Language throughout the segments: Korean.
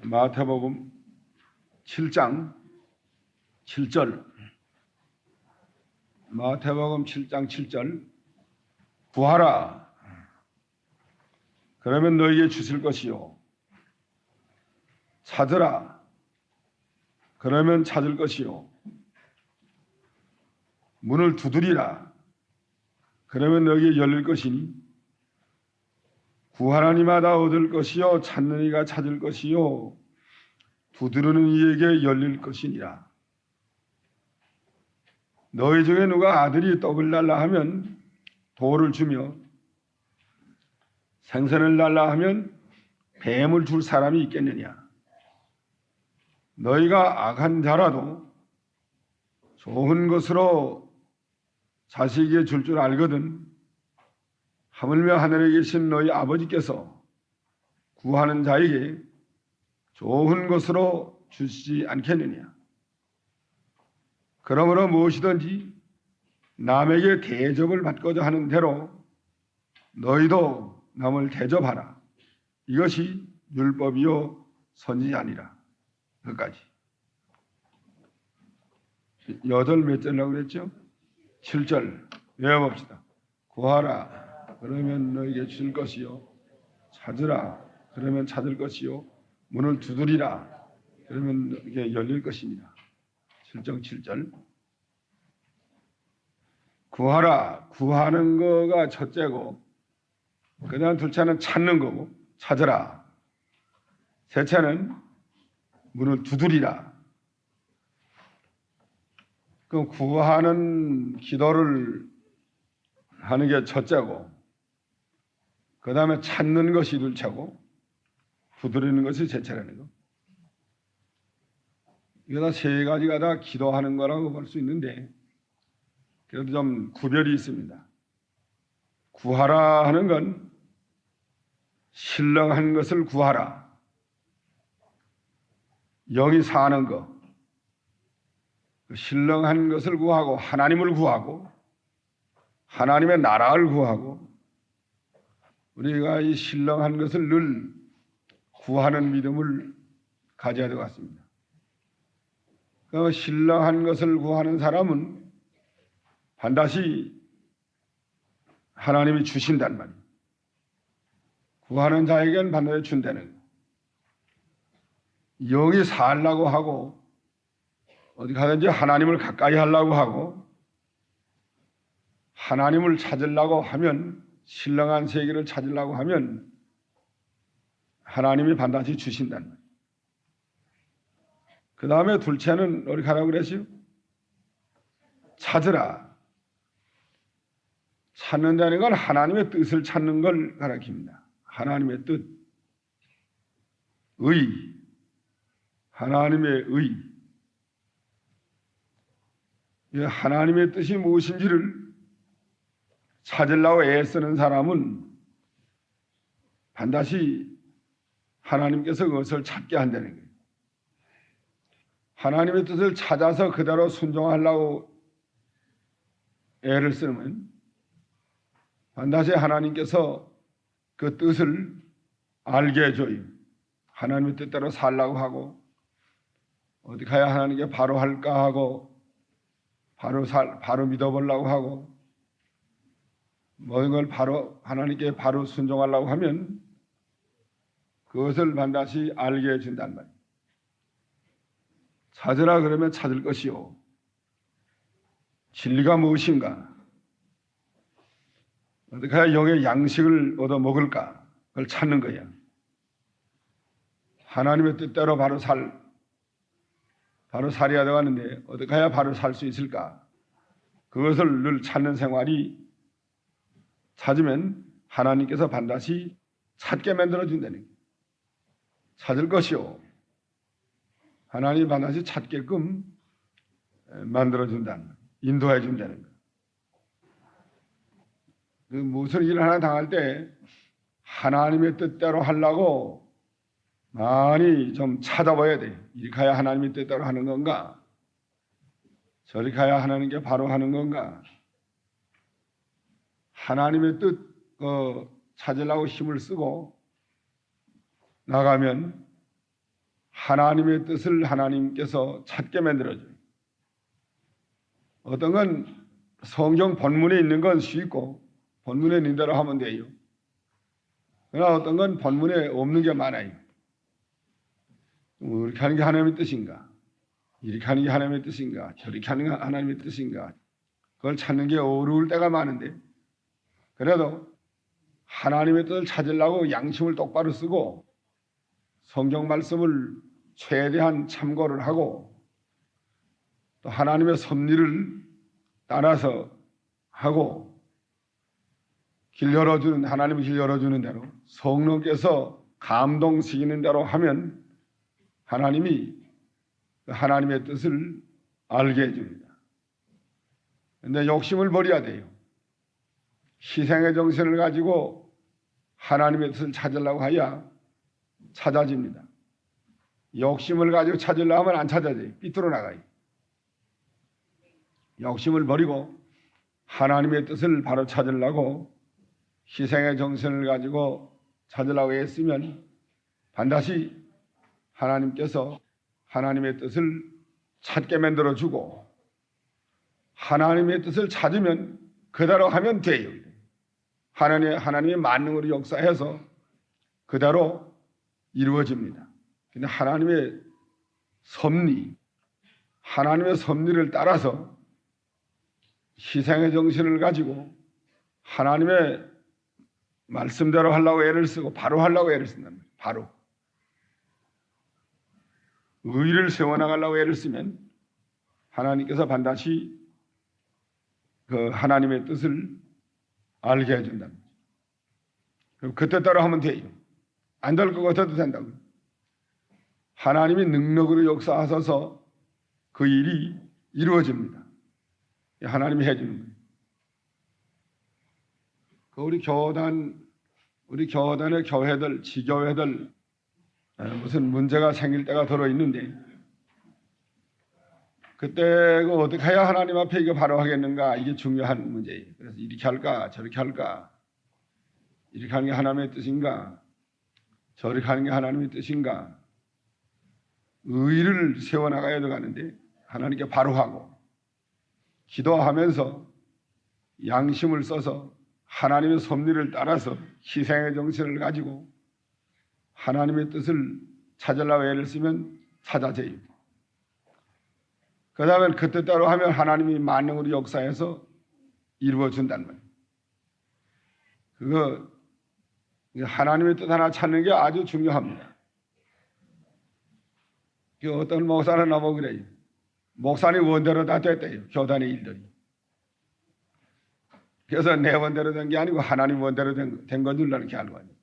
마태복음 7장 7절. 마태복음 7장 7절. 구하라. 그러면 너희에게 주실 것이요. 찾으라. 그러면 찾을 것이요. 문을 두드리라. 그러면 너희에게 열릴 것이니 구하는 이마다 얻을 것이요 찾는 이가 찾을 것이요 두드리는 이에게 열릴 것이니라. 너희 중에 누가 아들이 떡을 달라 하면 돌을 주며 생선을 달라 하면 뱀을 줄 사람이 있겠느냐? 너희가 악한 자라도 좋은 것으로 자식에게 줄 줄 알거든 하물며 하늘에 계신 너희 아버지께서 구하는 자에게 좋은 것으로 주시지 않겠느냐? 그러므로 무엇이든지 남에게 대접을 받고자 하는 대로 너희도 남을 대접하라. 이것이 율법이요 선지자니라. 끝까지. 8몇 절이라고 그랬죠? 7절 외워봅시다. 구하라. 그러면 너에게 줄 것이요. 찾으라. 그러면 찾을 것이요. 문을 두드리라. 그러면 너에게 열릴 것입니다. 7장 7절. 구하라. 구하는 거가 첫째고 그 다음 둘째는 찾는 거고 찾으라. 셋째는 문을 두드리라. 그 구하는 기도를 하는 게 첫째고 그 다음에 찾는 것이 둘째고 두드리는 것이 셋째라는 거. 이거 다 세 가지가 다 기도하는 거라고 볼 수 있는데 그래도 좀 구별이 있습니다. 구하라 하는 건 신령한 것을 구하라. 영이 사는 것. 신령한 것을 구하고 하나님을 구하고 하나님의 나라를 구하고 우리가 이 신령한 것을 늘 구하는 믿음을 가져야 될 것 같습니다. 그 신령한 것을 구하는 사람은 반드시 하나님이 주신단 말이에요. 구하는 자에게는 반드시 준다는 거예요. 영이 살라고 하고 어디 가든지 하나님을 가까이 하려고 하고 하나님을 찾으려고 하면 신령한 세계를 찾으려고 하면 하나님이 반드시 주신다는 거예요. 그 다음에 둘째는 어디 가라고 그랬어요? 찾으라. 찾는다는 건 하나님의 뜻을 찾는 걸 가리킵니다. 하나님의 뜻, 의, 하나님의 의. 하나님의 뜻이 무엇인지를 찾으려고 애쓰는 사람은 반드시 하나님께서 그것을 찾게 한다는 거예요. 하나님의 뜻을 찾아서 그대로 순종하려고 애를 쓰면 반드시 하나님께서 그 뜻을 알게 해줘요. 하나님의 뜻대로 살라고 하고 어디 가야 하나님께 바로 할까 하고 바로 믿어보려고 하고 모든 걸 바로 하나님께 바로 순종하려고 하면 그것을 반드시 알게 해준단 말이에요. 찾으라 그러면 찾을 것이요. 진리가 무엇인가? 어떻게 해야 영의 양식을 얻어 먹을까? 그걸 찾는 거야. 하나님의 뜻대로 바로 살아야 되겠는데 어떻게 해야 바로 살 수 있을까? 그것을 늘 찾는 생활이 찾으면 하나님께서 반드시 찾게 만들어준다는 거예요. 찾을 것이요. 하나님이 반드시 찾게끔 만들어준다는 거예요. 인도해준다는 거예요. 그 무슨 일을 하나 당할 때 하나님의 뜻대로 하려고 많이 좀 찾아봐야 돼. 이렇게 해야 하나님의 뜻대로 하는 건가? 저렇게 해야 하나님께 바로 하는 건가? 하나님의 뜻 찾으려고 힘을 쓰고 나가면 하나님의 뜻을 하나님께서 찾게 만들어줘요. 어떤 건 성경 본문에 있는 건 쉽고 본문에 있는 대로 하면 돼요. 그러나 어떤 건 본문에 없는 게 많아요. 이렇게 하는 게 하나님의 뜻인가? 이렇게 하는 게 하나님의 뜻인가? 저렇게 하는 게 하나님의 뜻인가? 그걸 찾는 게 어려울 때가 많은데 그래도 하나님의 뜻을 찾으려고 양심을 똑바로 쓰고 성경 말씀을 최대한 참고를 하고 또 하나님의 섭리를 따라서 하고 길 열어주는 하나님의 길 열어주는 대로 성령께서 감동시키는 대로 하면 하나님이 하나님의 뜻을 알게 해줍니다. 그런데 욕심을 버려야 돼요. 희생의 정신을 가지고 하나님의 뜻을 찾으려고 하야 찾아집니다. 욕심을 가지고 찾으려고 하면 안 찾아져요. 삐뚤어 나가요. 욕심을 버리고 하나님의 뜻을 바로 찾으려고 희생의 정신을 가지고 찾으려고 했으면 반드시 하나님께서 하나님의 뜻을 찾게 만들어주고 하나님의 뜻을 찾으면 그대로 하면 돼요. 하나님의 만능으로 역사해서 그대로 이루어집니다. 근데 하나님의 섭리를 따라서 희생의 정신을 가지고 하나님의 말씀대로 하려고 애를 쓰고 바로 하려고 애를 쓴단 말이에요. 바로. 의를 세워나가려고 애를 쓰면 하나님께서 반드시 그 하나님의 뜻을 알게 해준다. 그럼 그때 따라 하면 돼요. 안 될 것 같아도 된다고요. 하나님이 능력으로 역사하셔서 그 일이 이루어집니다. 하나님이 해주는 거예요. 우리 교단의 교회들, 지교회들 무슨 문제가 생길 때가 들어있는데 그때 어떻게 해야 하나님 앞에 이거 바로 하겠는가 이게 중요한 문제예요. 그래서 이렇게 할까 저렇게 할까 이렇게 하는 게 하나님의 뜻인가 저렇게 하는 게 하나님의 뜻인가 의를 세워나가야 되는데 하나님께 바로 하고 기도하면서 양심을 써서 하나님의 섭리를 따라서 희생의 정신을 가지고 하나님의 뜻을 찾으려고 애를 쓰면 찾아져요. 그 다음에 그 뜻대로 하면 하나님이 만능으로 역사해서 이루어준단 말이에요. 그거 하나님의 뜻 하나 찾는 게 아주 중요합니다. 어떤 목사는 나보고 그래요. 목사님 원대로 다 됐대요. 교단의 일들이. 그래서 내 원대로 된 게 아니고 하나님 원대로 된 건 줄 나는 게 알고 있어요.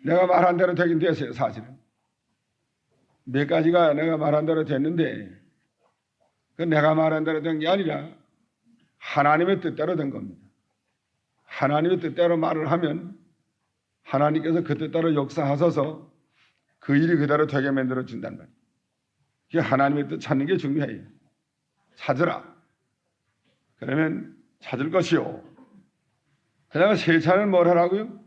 내가 말한 대로 되긴 됐어요. 사실은. 몇 가지가 내가 말한 대로 됐는데 그 내가 말한 대로 된 게 아니라 하나님의 뜻대로 된 겁니다. 하나님의 뜻대로 말을 하면 하나님께서 그 뜻대로 역사하셔서 그 일이 그대로 되게 만들어 준단 말이에요. 그게 하나님의 뜻 찾는 게 중요해요. 찾으라. 그러면 찾을 것이요. 그 다음에 세차는 뭘 하라고요?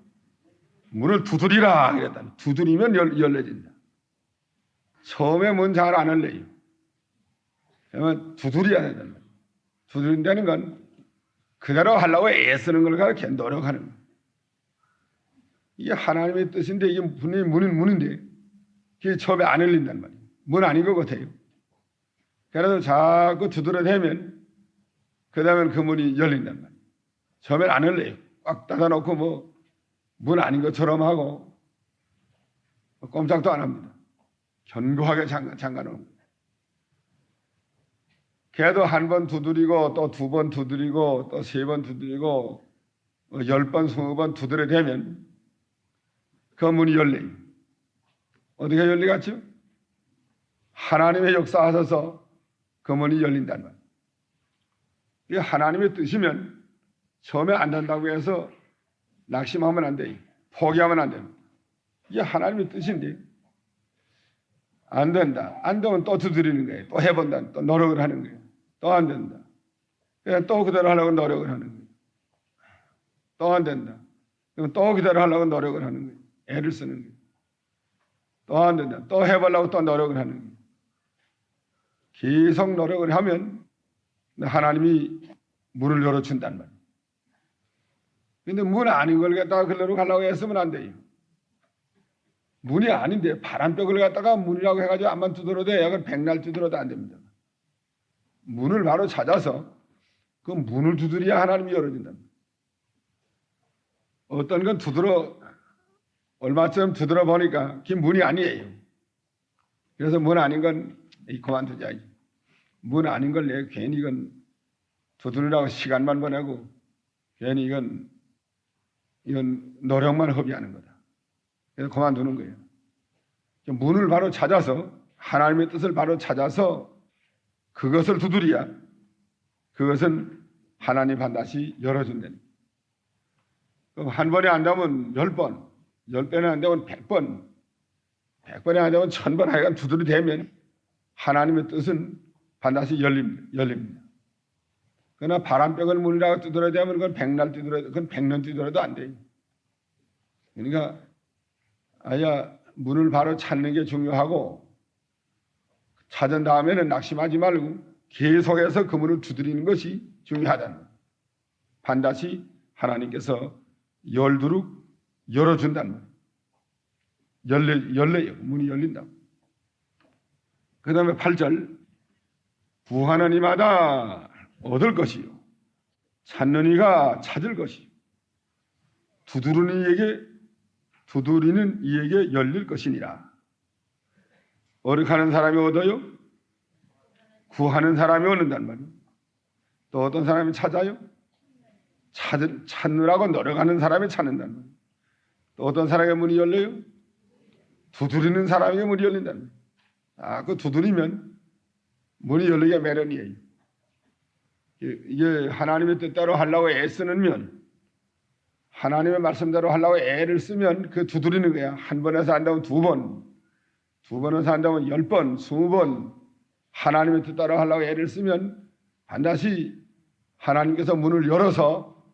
문을 두드리라 그랬다. 두드리면 열려진다. 처음에 문 잘 안 열려요. 그러면 두드려야 된단 말이에요. 두드린다는 건 그대로 하려고 애쓰는 걸 가르쳐 노력하는 거예요. 이게 하나님의 뜻인데 이게 분명히 문인데 그게 처음에 안 열린단 말이에요. 문 아닌 것 같아요. 그래서 자꾸 두드려대면 그 다음에 그 문이 열린단 말이에요. 처음엔 안 열려요. 꽉 닫아놓고 문 아닌 것처럼 하고 꼼짝도 안 합니다. 견고하게 잠가놓은 거예요. 걔도 한 번 두드리고 또 두 번 두드리고 또 세 번 두드리고 10번, 20번 두드려대면 그 문이 열려요. 어떻게 열리겠죠? 하나님의 역사하셔서 그 문이 열린단 말이에요. 이게 하나님의 뜻이면 처음에 안 된다고 해서 낙심하면 안 돼요. 포기하면 안 됩니다. 이게 하나님의 뜻인데 안 된다. 안 되면 또 두드리는 거예요. 또 해본다. 또 노력을 하는 거예요. 또 안 된다. 그냥 또 그대로 하려고 노력을 하는 거예요. 또 안 된다. 그럼 또 그대로 하려고 노력을 하는 거예요. 애를 쓰는 거예요. 또 안 된다. 또 해보려고 또 노력을 하는 거예요. 계속 노력을 하면 하나님이 문을 열어준단 말이에요. 근데 문 아닌 걸 갖다가 글로 가려고 했으면 안 돼요. 문이 아닌데 바람벽을 갖다가 문이라고 해가지고 앞만 두드려도 약간 백날 두드려도 안 됩니다. 문을 바로 찾아서 그 문을 두드려야 하나님이 열어준다. 어떤 건 얼마쯤 두드려 보니까 그게 문이 아니에요. 그래서 문 아닌 건 그만두자. 문 아닌 걸 내가 괜히 이건 두드리라고 시간만 보내고 괜히 이건 노력만 허비하는 거다. 그래서 그만두는 거예요. 문을 바로 찾아서 하나님의 뜻을 바로 찾아서 그것을 두드려야 그것은 하나님 반드시 열어준다는. 그럼 한 번에 안 되면 10번, 10번에 안 되면 100번, 100번에 안 되면 1000번 하여간 두드리되면 하나님의 뜻은 반드시 열립니다. 그러나 바람벽을 문이라고 두드려야 되면 그건 백날 두드려도, 그건 100년 두드려도 안 돼요. 그러니까 문을 바로 찾는 게 중요하고, 찾은 다음에는 낙심하지 말고 계속해서 그 문을 두드리는 것이 중요하다는 거예요. 반드시 하나님께서 열도록 열어준다는 거예요. 열려요. 문이 열린다. 그 다음에 8절, 구하는 이마다 얻을 것이요, 찾는 이가 찾을 것이요, 두드리는 이에게 열릴 것이니라. 어렵하는 사람이 얻어요, 구하는 사람이 얻는단 말이에요. 또 어떤 사람이 찾아요, 찾느라고 노력하는 사람이 찾는단 말이에요. 또 어떤 사람의 문이 열려요, 두드리는 사람에게 문이 열린단 말이에요. 그 두드리면 문이 열리게 매련이에요. 이게 하나님의 뜻대로 하려고 애쓰는 면, 하나님의 말씀대로 하려고 애를 쓰면 그 두드리는 거야. 한 번에서 한다면 2번, 2번에서 한다면 10번, 20번 하나님의 뜻대로 하려고 애를 쓰면 반드시 하나님께서 문을 열어서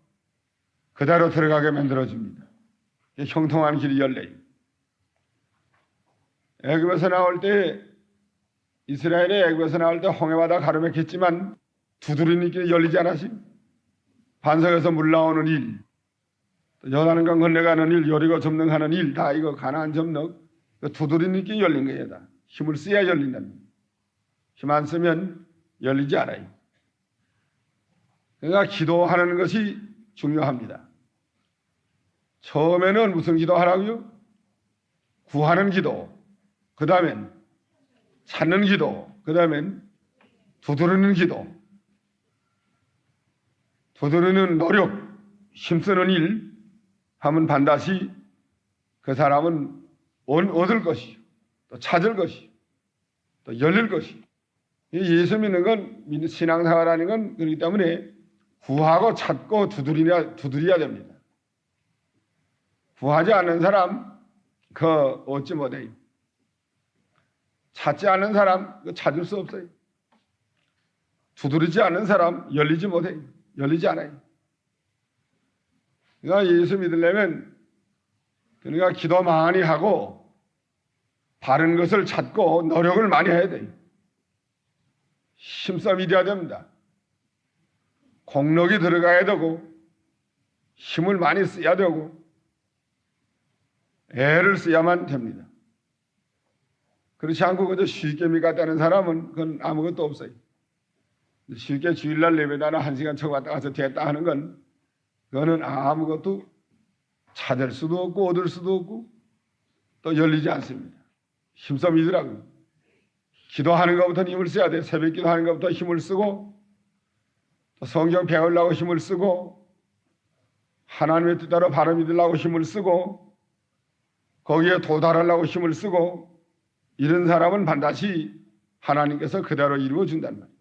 그대로 들어가게 만들어줍니다. 형통한 길이 열려요. 애굽에서 나올 때, 이스라엘의 애굽에서 나올 때 홍해바다 가로막혔지만 두드리는 길이 열리지 않았어요. 반석에서 물 나오는 일, 요단강 건너가는 일, 여리고 점령하는 일, 다 이거 가나안 점령, 두드리는 길이 열린 거예요. 다 힘을 써야 열린답니다. 힘 안 쓰면 열리지 않아요. 그러니까 기도하는 것이 중요합니다. 처음에는 무슨 기도하라고요? 구하는 기도, 그 다음엔 찾는 기도, 그 다음엔 두드리는 기도. 두드리는 노력, 힘쓰는 일 하면 반드시 그 사람은 얻을 것이요, 또 찾을 것이요, 또 열릴 것이요. 예수 믿는 건, 신앙생활하는 건 그렇기 때문에 구하고 찾고 두드려야 됩니다. 구하지 않는 사람 얻지 못해요. 찾지 않는 사람 찾을 수 없어요. 두드리지 않는 사람 열리지 못해요. 열리지 않아요. 그러니까 예수 믿으려면 그러니까 기도 많이 하고 바른 것을 찾고 노력을 많이 해야 돼요. 힘싸움이 돼야 됩니다. 공력이 들어가야 되고 힘을 많이 써야 되고 애를 써야만 됩니다. 그렇지 않고 그저 쉽게 믿겠다는 사람은 그건 아무것도 없어요. 쉽게 주일날 예배다나 1시간 쳐 왔다 가서 됐다 하는 건 그거는 아무것도 찾을 수도 없고 얻을 수도 없고 또 열리지 않습니다. 힘써 믿으라고요. 기도하는 것부터 힘을 써야 돼요. 새벽 기도하는 것부터 힘을 쓰고 또 성경 배우려고 힘을 쓰고 하나님의 뜻대로 바로 믿으려고 힘을 쓰고 거기에 도달하려고 힘을 쓰고 이런 사람은 반드시 하나님께서 그대로 이루어준단 말이에요.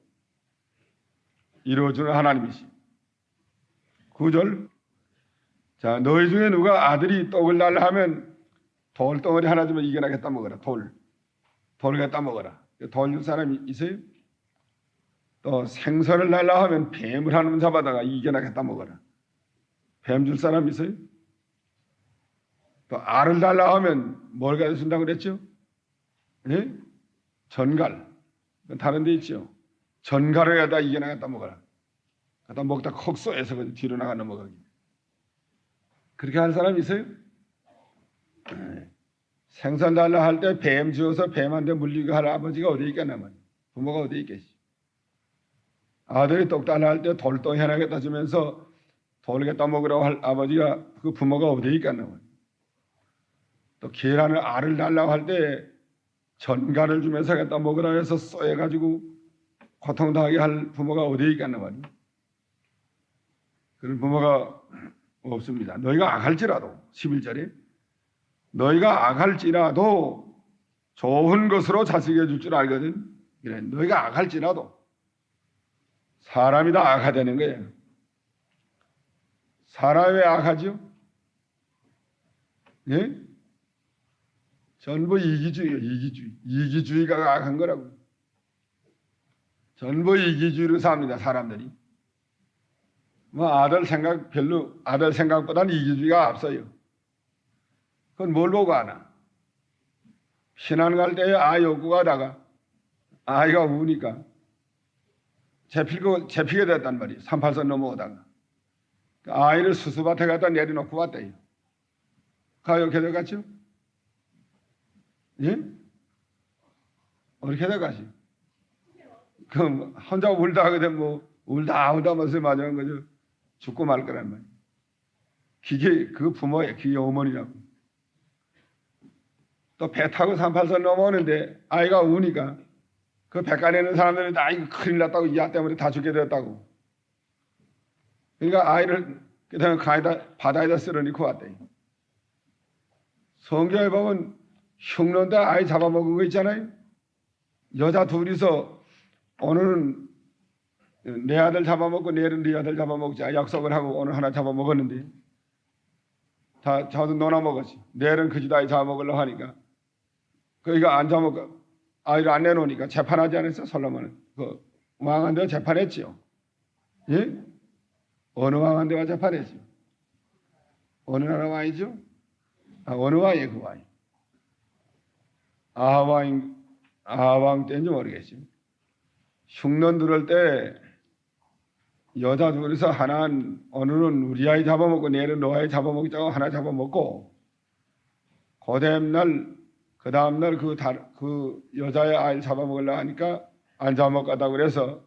이루어주는 하나님이시. 9절. 자, 너희 중에 누가 아들이 떡을 달라 하면 돌덩어리 하나 주면 이거나 갖다 먹어라. 돌 갖다 먹어라. 돌 줄 사람이 있어요? 또 생선을 달라 하면 뱀을 하나 잡아다가 이거나 갖다 먹어라. 뱀 줄 사람 있어요? 또 알을 달라 하면 뭘 갖다 준다고 그랬죠? 예? 전갈. 다른 데 있죠. 전갈을 갖다 이겨나 갖다 먹어라. 갖다 먹다 콕 쏘여서 뒤로 나가 넘어가기. 그렇게 할 사람 있어요? 생선 달라 할 때 뱀 지어서 뱀한테 물리게 할 아버지가 어디 있겠나 말이야. 부모가 어디 있겠지. 아들이 떡 달라 할 때 돌도 하나 갖다 주면서 돌 갖다 먹으라고 할 아버지가 그 부모가 어디 있겠나 말이야. 또 계란을 알을 달라고 할 때 전갈을 주면서 갖다 먹으라고 해서 쏘여가지고 고통당하게 할 부모가 어디 있겠나 말이야. 그런 부모가 없습니다. 너희가 악할지라도 11절에 너희가 악할지라도 좋은 것으로 자식해 줄 줄 알거든. 그래, 너희가 악할지라도 사람이 다 악하다는 거예요. 사람이 왜 악하죠? 예? 전부 이기주의예요. 이기주의가 악한 거라고. 전부 이기주의로 삽니다. 사람들이. 뭐 아들 생각보다는 이기주의가 앞서요. 그건 뭘 보고 하나? 신안 갈 때에 아이 업고 가다가 아이가 우니까 잡히게 됐단 말이에요. 38선 넘어오다가. 아이를 수수밭에 갖다 내려놓고 왔대요. 이렇게 돼갔죠? 예? 어떻게 돼가지? 그럼 혼자 울다 하게 되면 뭐 울다 마서 맞은 거죠. 죽고 말 거란 말이에요. 그게 그 부모예요. 그게 어머니라고. 또 배 타고 38선 넘어오는데 아이가 우니까 그 백간에 있는 사람들은 다 이거 큰일 났다고 이 아 때문에 다 죽게 되었다고. 그러니까 아이를 그다음에 바다에다 쓸어넣고 왔대. 성경에 보면 흉년대 아이 잡아먹은 거 있잖아요. 여자 둘이서 오늘은 내 아들 잡아먹고 내일은 네 아들 잡아먹자 약속을 하고 오늘 하나 잡아먹었는데 다 저도 너나 먹었지. 내일은 그 집 아이 잡아먹으려고 하니까 그러니까 안 잡아먹고 아이를 안 내놓으니까 재판하지 않았어? 솔로몬은 그 왕한테가 재판했지요. 예? 어느 왕한테가 재판했지요? 어느 나라 왕이죠? 어느 왕이에요 그 왕이? 아하왕 때인지 모르겠지요. 흉년 들을 때 여자 둘이서 하나는 오늘은 우리 아이 잡아먹고 내일은 너 아이 잡아먹자고 하나 잡아먹고 그 다음날 그 여자의 아이를 잡아먹으려고 하니까 안 잡아먹겠다고 그래서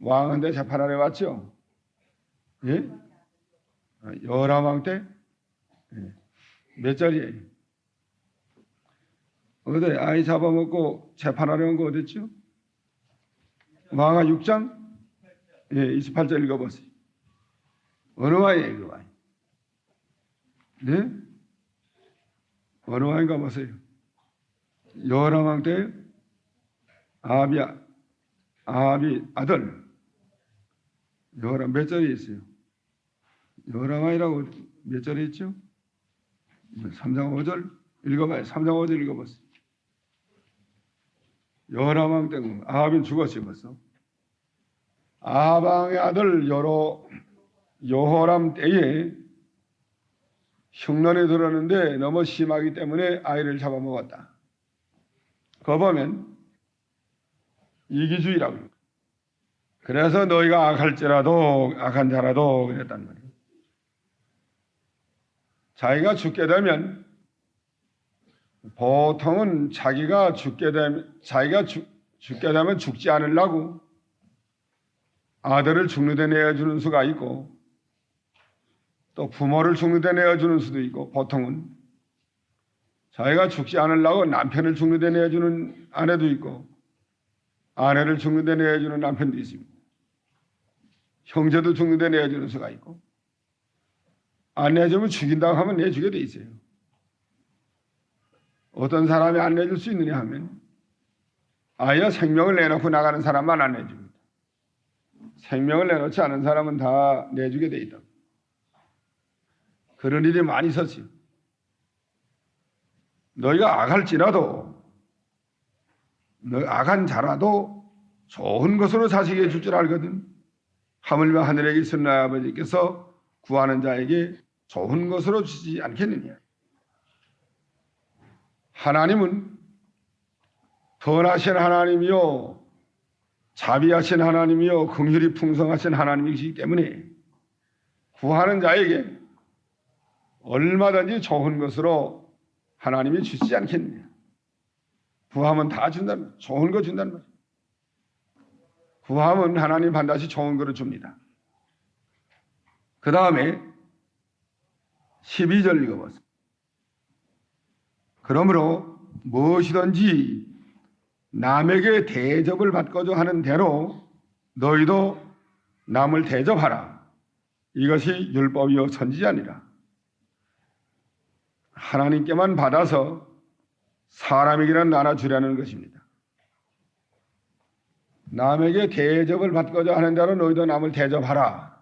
왕한테 재판하러 왔죠. 예? 여라왕 때? 예. 몇 절이에요? 어디 아이 잡아먹고 재판하러 온 거 어딨죠? 왕하 6장? 예, 28절 읽어보세요. 어느 왕이에요, 그 왕이? 네? 어느 왕인가 보세요. 여호람 때 아합이 아들 여호람 몇 절에 있어요? 여호람 왕이라고 몇 절에 있죠? 3장 5절 읽어봐요. 3장 5절 읽어보세요. 여호람 왕 때 아합이 죽었어요 벌써. 아합 왕의 아들 여호람 때에 흉년이 들었는데 너무 심하기 때문에 아이를 잡아먹었다. 그거 보면 이기주의라고 합니다. 그래서 너희가 악한 자라도 그랬단 말이에요. 자기가 죽게 되면 보통은 자기가 죽게 되면 죽지 않으려고 아들을 죽는 데 내어주는 수가 있고 또 부모를 죽는 데 내어주는 수도 있고 보통은 자기가 죽지 않으려고 남편을 죽는 데 내어주는 아내도 있고 아내를 죽는 데 내어주는 남편도 있습니다. 형제도 죽는 데 내어주는 수가 있고 안 내주면 죽인다고 하면 내주게 돼 있어요. 어떤 사람이 안 내줄 수 있느냐 하면 아예 생명을 내놓고 나가는 사람만 안 내줍니다. 생명을 내놓지 않은 사람은 다 내주게 돼 있다. 그런 일이 많이 있었어요. 너희가 악한 자라도 좋은 것으로 자식에게 줄 줄 알거든. 하물며 하늘에 계신 나의 아버지께서 구하는 자에게 좋은 것으로 주지 않겠느냐. 하나님은 선하신 하나님이요 자비하신 하나님이요 긍휼이 풍성하신 하나님이시기 때문에 구하는 자에게 얼마든지 좋은 것으로 하나님이 주시지 않겠느냐. 구하면 다 준다는 말, 좋은 거 준다는 말. 구하면 하나님 반드시 좋은 거를 줍니다. 그 다음에 12절 읽어보세요. 그러므로 무엇이든지 남에게 대접을 받고자 하는 대로 너희도 남을 대접하라. 이것이 율법이요 선지자니라. 하나님께만 받아서 사람에게는 나눠주려는 것입니다. 남에게 대접을 받고자 하는 대로 너희도 남을 대접하라.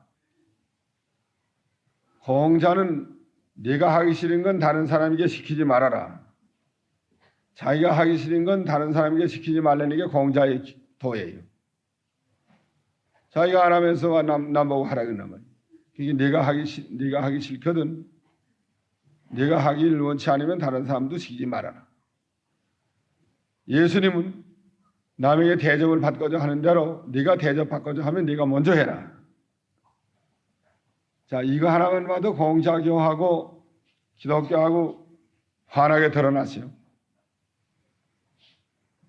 공자는 네가 하기 싫은 건 다른 사람에게 시키지 말아라. 자기가 하기 싫은 건 다른 사람에게 시키지 말라는 게 공자의 도예요. 자기가 안 하면서 남보고 하라 그러나 말이야. 그게 네가 하기 싫거든. 네가 하길 원치 않으면 다른 사람도 시키지 말아라. 예수님은 남에게 대접을 받고자 하는 대로 네가 대접받고자 하면 네가 먼저 해라. 자, 이거 하나만 봐도 공자교하고 기독교하고 환하게 드러났어요.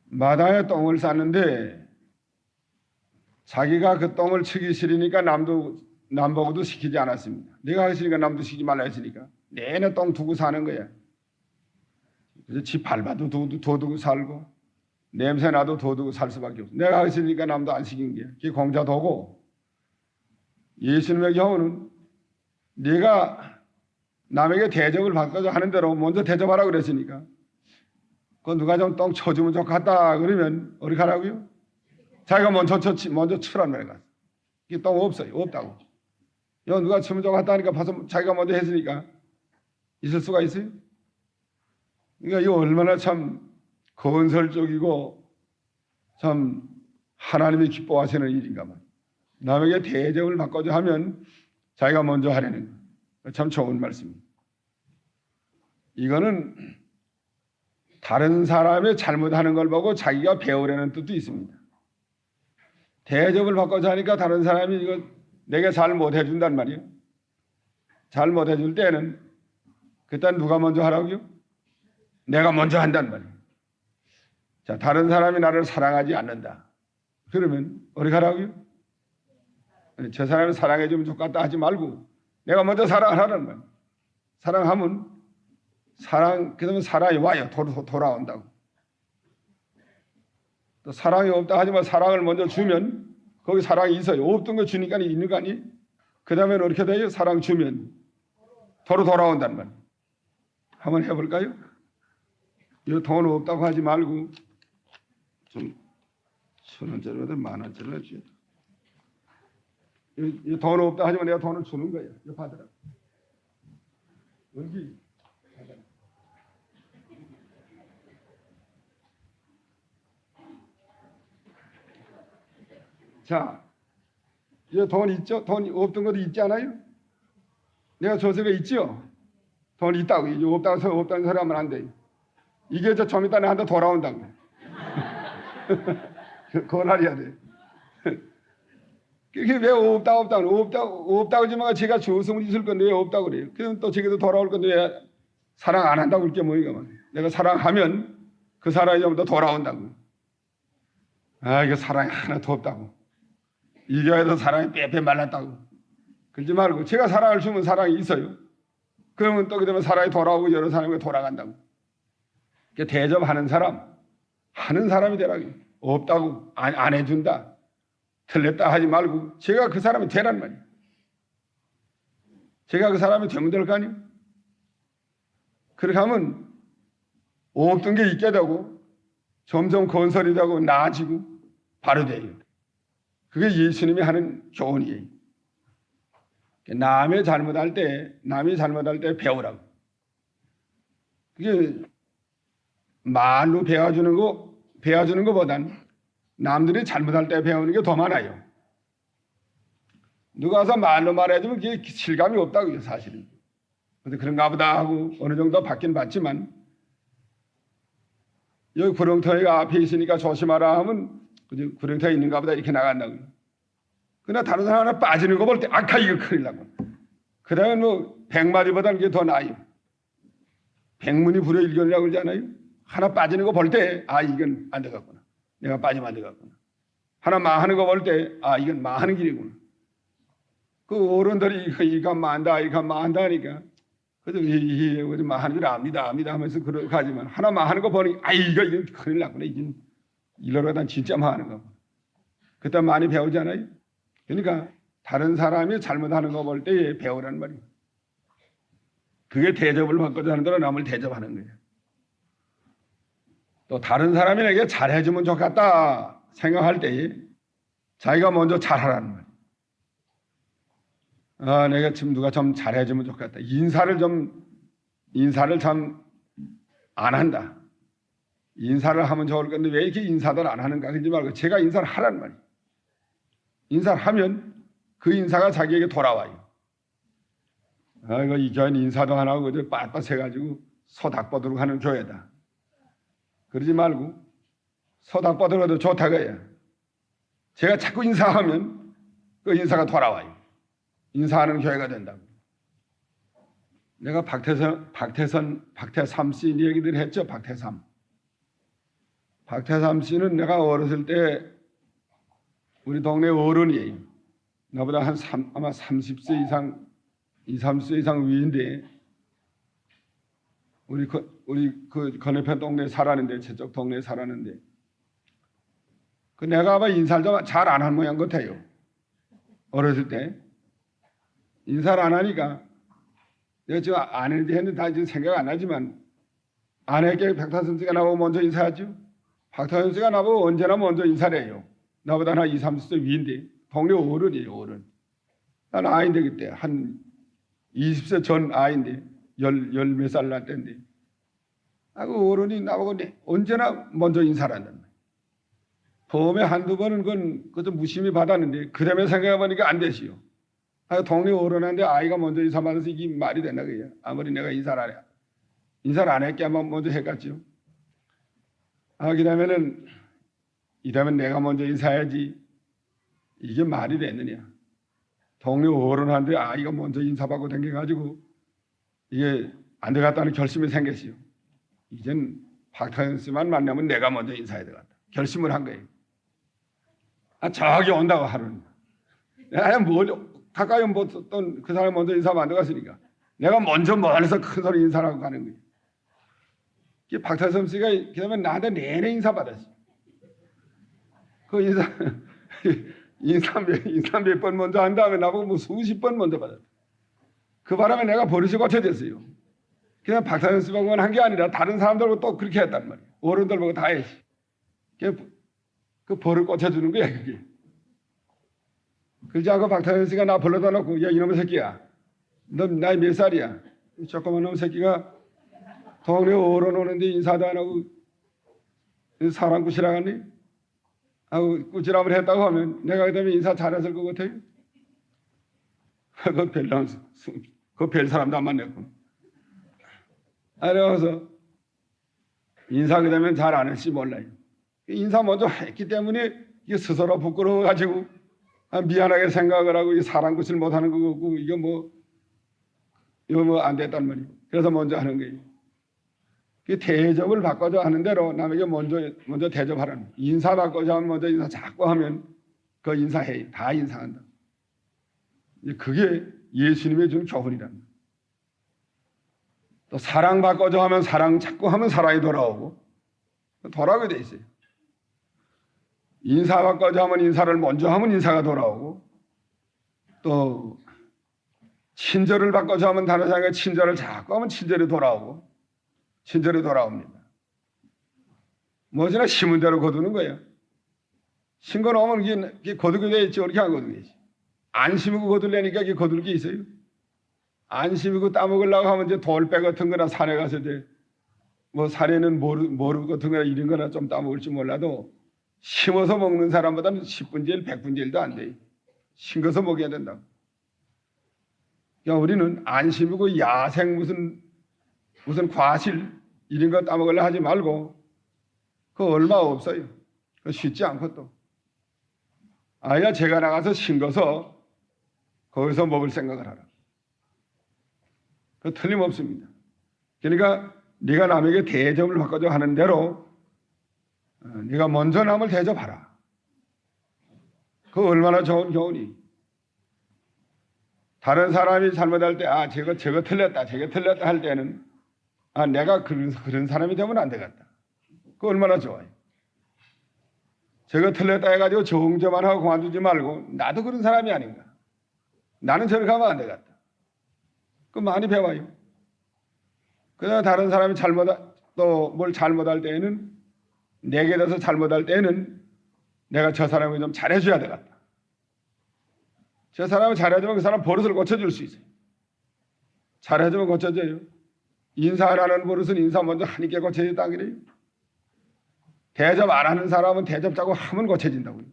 마당에 똥을 쌌는데 자기가 그 똥을 치기 싫으니까 남보고도 시키지 않았습니다. 네가 하기 싫으니까 남도 시키지 말라 했으니까 내내 똥 두고 사는 거야. 그래서 집 밟아도 도두고 살고 냄새 나도 도두고 살 수밖에 없어. 내가 하기 싫으니까 남도 안 시킨 거야. 그게 공자도고, 예수님의 경우는 네가 남에게 대접을 받고자 하는 대로 먼저 대접하라 그랬으니까 그 누가 좀 똥 쳐주면 좋겠다 그러면 어디 가라고요? 자기가 먼저 치란 말이야. 이게 똥 없어요. 없다고. 이거 누가 치면 좋겠다 하니까 봐서 자기가 먼저 했으니까 있을 수가 있어요? 그러니까 이거 얼마나 참 건설적이고 참 하나님이 기뻐하시는 일인가 말. 남에게 대접을 받고자 하면 자기가 먼저 하려는 거. 참 좋은 말씀입니다. 이거는 다른 사람의 잘못하는 걸 보고 자기가 배우려는 뜻도 있습니다. 대접을 받고자 하니까 다른 사람이 이거 내게 잘 못해준단 말이에요. 잘 못해줄 때는 그땐 누가 먼저 하라고요? 내가 먼저 한단 말이에요. 자, 다른 사람이 나를 사랑하지 않는다. 그러면 어디 가라고요? 저 사람을 사랑해주면 좋겠다 하지 말고 내가 먼저 사랑을 하라는 말이에요. 사랑하면 그러면 사랑이 와요. 돌아온다고. 또 사랑이 없다 하지만 사랑을 먼저 주면 거기 사랑이 있어요. 없던 거 주니까 있는 거 아니에요? 그 다음에는 어떻게 돼요? 사랑 주면 돌아온단 말이에요. 한번 해볼까요? 이거 돈 없다고 하지 말고 좀 1,000원짜리보다 10,000원짜리를 주죠. 이 돈 없다 하지만 내가 돈을 주는 거예요. 이거 받으라. 여기 받아라. 자, 이제 돈 있죠? 돈 없던 것도 있지 않아요? 내가 조셉에 있죠? 돈 있다고. 이제 없다는 소리 하면 안 돼. 이게 좀 이따 내한테 돌아온다고. 그걸 알아야 돼. 그게 왜 없다고 하지만 제가 주었으면 있을 건데 왜 없다고 그래요? 그럼 또 제게도 돌아올 건데 왜 사랑 안 한다고 그럴 게 뭐인가 말이에요. 내가 사랑하면 그 사랑이 좀 더 돌아온다고. 아, 이거 사랑이 하나도 없다고. 이 교회도 사랑이 빼빼 말랐다고. 그러지 말고 제가 사랑을 주면 사랑이 있어요. 그러면 또 그러면 사랑이 돌아오고 여러 사람에게 돌아간다고. 대접하는 사람, 하는 사람이 되라고. 없다고 안 해준다. 틀렸다 하지 말고 제가 그 사람이 되란 말이에요. 제가 그 사람이 되면 될 거 아니에요. 그렇게 하면 없던 게 있게 되고 점점 건설이 되고 나아지고 바로 돼요. 그게 예수님이 하는 교훈이에요. 남이 잘못할 때 배우라고. 그게 말로 배워주는 것보단 남들이 잘못할 때 배우는 게 더 많아요. 누가 와서 말로 말해주면 그게 실감이 없다고요, 사실은. 그런데 그런가 보다 하고 어느 정도 받긴 받지만 여기 구렁텅이가 앞에 있으니까 조심하라 하면 구렁텅이 있는가 보다 이렇게 나간다고요. 그러나 다른 사람 하나 빠지는 거 볼 때 아까 이거 큰일 나고. 그 다음에 뭐 100마디보다는 이게 더 나아요. 백문이 불여일견이라고 그러잖아요. 하나 빠지는 거 볼 때 아 이건 안 되겠구나. 내가 빠지면 안 되겠구나. 하나 망하는 거 볼 때 아 이건 망하는 길이구나. 그 어른들이 이가 망한다 이가 망한다 하니까 그래도 우리 망하는 줄 압니다 하면서 그러고 가지만 하나 망하는 거 보니 아 이건 큰일 났구나. 이건 이러다 진짜 망하는 거. 그때 많이 배우잖아요. 그러니까 다른 사람이 잘못하는 거 볼 때 배우라는 말이에요. 그게 대접을 받고자 하는 대로 남을 대접하는 거예요. 또 다른 사람이 내게 잘해주면 좋겠다 생각할 때에 자기가 먼저 잘하라는 말이에요. 아, 내가 지금 누가 좀 잘해주면 좋겠다. 인사를 참 안 한다. 인사를 하면 좋을 건데 왜 이렇게 인사들 안 하는가 그러지 말고 제가 인사를 하라는 말이에요. 인사를 하면 그 인사가 자기에게 돌아와요. 아이고 이 교회는 인사도 안 하고 그저 빳빳해가지고 소닥보도록 하는 교회다. 그러지 말고 소닥보도록도 좋다고 해요. 제가 자꾸 인사하면 그 인사가 돌아와요. 인사하는 교회가 된다고. 내가 박태삼 씨 얘기들 했죠. 박태삼 씨는 내가 어렸을 때 우리 동네 어른이에요. 나보다 아마 30세 이상 20, 30세 이상 위인데 우리 그 건너편 동네에 살았는데 저쪽 동네에 살았는데 그 내가 아마 인사를 좀 잘 안 한 모양 같아요. 어렸을 때 인사를 안 하니까 내가 지금 아내한테 다 지금 생각 안 나지만 아내에게 박태선 씨가 나보고 먼저 인사하죠. 박태선 씨가 나보고 언제나 먼저 인사를 해요. 나보다 한 20, 30세 위인데 동네 어른이에요. 어른. 난 아이인데 그때 한 20세 전 아이인데 열 몇 살 날 때인데 그 어른이 나보고 언제나 먼저 인사를 한단 말이에요. 처음에 한두 번은 그것도 무심히 받았는데 그 다음에 생각해보니까 안 되시오. 동네 어른한테 아이가 먼저 인사 받아서 이게 말이 되나 그래요. 아무리 내가 인사를 안 했게 한번 먼저 해갔죠. 이러면 내가 먼저 인사해야지. 이게 말이 되느냐. 동네 어른한테 아이가 먼저 인사받고 다녀가지고 이게 안 되겠다는 결심이 생겼어요. 이젠 박태선 씨만 만나면 내가 먼저 인사해야 되겠다. 결심을 한 거예요. 저기 온다고 하루는. 내가 가까이 그 사람이 먼저 인사하면 안 되겠으니까 내가 먼저 멀리서 큰 소리 인사를 하고 가는 거예요. 박태선 씨가 그러면 나한테 내내 인사받았어요. 그 인사 몇 번 먼저 한 다음에 나보고 뭐 수십 번 먼저 받았어요. 그 바람에 내가 버릇이 고쳐졌어요. 그냥 박태선 씨 보고만 한 게 아니라 다른 사람들 보고 또 그렇게 했단 말이에요. 어른들 보고 다 했지. 그 버릇 고쳐주는 거야 그게. 그러지 않고 박태선 씨가 나 불러다 놓고 야 이놈의 새끼야. 너 나이 몇 살이야? 조그만 놈 새끼가 동네 어른 오는데 인사도 안 하고 사람 꾸시라갔니? 하고 꾸지람을 했다고 하면 내가 그다음에 인사 잘했을 것 같아요. 그 별 사람도 안 만났고. 그래서 인사 그다음에 잘 안 했지 몰라요. 인사 먼저 했기 때문에 이게 스스로 부끄러워가지고 미안하게 생각을 하고 사람 구실 못하는 거고 이거 뭐 안 됐단 말이에요. 그래서 먼저 하는 거예요. 대접을 바꿔서 하는 대로 남에게 먼저 대접하라는. 인사 바꿔서 하면 먼저 인사 자꾸 하면 그 인사해. 다 인사한다. 그게 예수님의 준 교훈이랍니다. 또 사랑 바꿔서 하면 사랑 자꾸 하면 사랑이 돌아오고 돌아오게 돼 있어요. 인사 바꿔서 하면 인사를 먼저 하면 인사가 돌아오고 또 친절을 바꿔서 하면 다른 사람에게 친절을 자꾸 하면 친절이 돌아오고 친절이 돌아옵니다. 뭐지나 심은 대로 거두는 거예요. 심거 놓으면 이게 거두게 돼 있지 어떻게 안 거두겠지. 안 심고 거둘래니까 이게 거둘 게 있어요. 안 심고 따먹으려고 하면 이제 돌배 같은 거나 산에 가서 이제 뭐 산에는 모루 같은 거나 이런 거나 좀 따먹을지 몰라도 심어서 먹는 사람보다는 10분의 1, 100분의 1도 안 돼요. 심어서 먹여야 된다고. 그러니까 우리는 안 심고 야생 무슨 과실 이런 거 따먹으려 하지 말고 그거 얼마 없어요. 그거 쉽지 않고 또. 아야 제가 나가서 심어서 거기서 먹을 생각을 하라. 그 틀림없습니다. 그러니까 네가 남에게 대접을 바꿔줘 하는 대로 네가 먼저 남을 대접하라. 그 얼마나 좋은 교훈이. 다른 사람이 잘못할 때 저거 틀렸다 저거 틀렸다 할 때는 내가 그런 사람이 되면 안 되겠다. 그 얼마나 좋아요. 저거 틀렸다 해가지고 정죄만 하고 그만두지 말고 나도 그런 사람이 아닌가. 나는 저렇게 하면 안 되겠다. 그 많이 배워요. 그러나 다른 사람이 또 뭘 잘못할 때에는 내게 대해서 잘못할 때에는 내가 저 사람을 좀 잘해줘야 되겠다. 저 사람을 잘해주면 그 사람 버릇을 고쳐줄 수 있어요. 잘해주면 고쳐져요. 인사하라는 버릇은 인사 먼저 하니까 고쳐진다 그래요. 대접 안 하는 사람은 대접자고 하면 고쳐진다고요.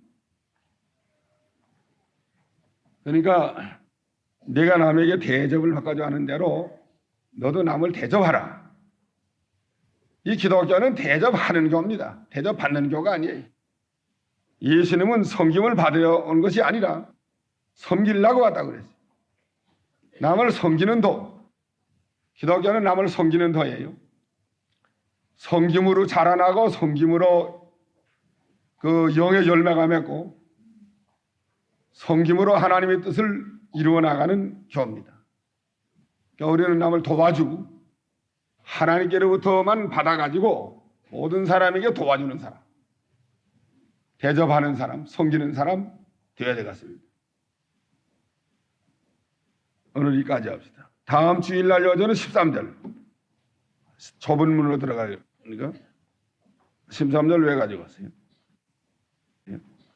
그러니까 내가 남에게 대접을 바꿔줘 하는 대로 너도 남을 대접하라. 이 기독교는 대접하는 교입니다. 대접받는 교가 아니에요. 예수님은 섬김을 받으러 온 것이 아니라 섬기려고 왔다고 그랬어요. 남을 섬기는 도. 기독교는 남을 섬기는 도예요. 섬김으로 자라나고 섬김으로 그 영의 열매가 맺고 섬김으로 하나님의 뜻을 이루어 나가는 교입니다. 그러니까 우리는 남을 도와주고 하나님께로부터만 받아가지고 모든 사람에게 도와주는 사람, 대접하는 사람, 섬기는 사람 되어야 되겠습니다. 오늘 여기까지 합시다. 다음 주일날 여전은 13절 좁은 문으로 들어가요. 그러니까 13절 왜 가져갔어요?